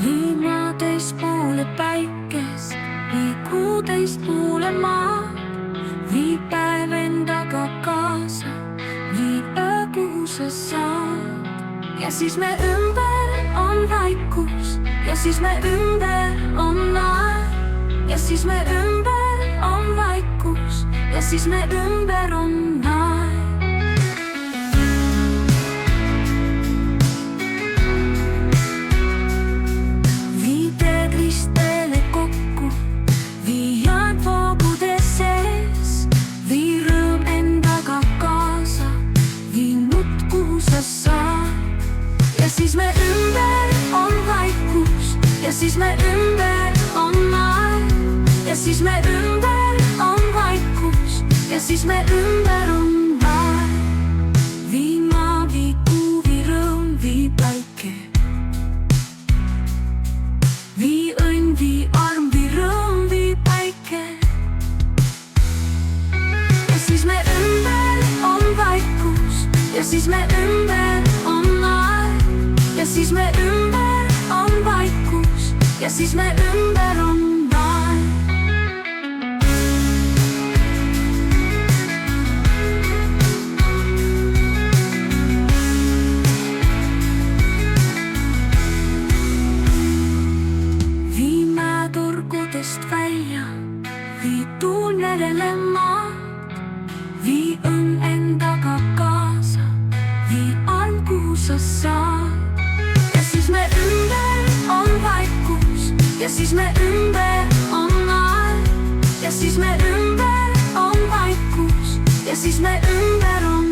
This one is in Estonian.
Vii maa teispoole päikest, vii kuu teispoole maad, vii päev endaga kaasa, vii öö, kuhu sa saad. Ja siis me ümber on vaikus, ja siis me ümber on naer, ja siis me ümber on vaikus, ja siis me ümber on naer. Vii teed risteele kokku, vii jääd voogude sees, vii rõõm endaga kaasa, vii nutt, kuhu sa saad. Ja siis me ümber on vaikus, ja siis me ümber on naer, ja siis me ümber on vaikus, ja siis me ümber on naer. Vii maa, vii kuu, vii rõõm, vii päike, vii õnn, vii arm, vii rõõm, vii päike. Ja siis me ümber on vaikus, ja siis me ümber on naer, ja siis me ümber on vaikus, ja siis me ümber on naer. Vii mäeturgudest välja, vii tuul merele maad, vii õnn endaga kaasa, vii arm, kuhu sa saad. Ja siis me ümber on vaikus, ja siis me ümber on naer, ja siis me ümber on vaikus, ja siis me ümber on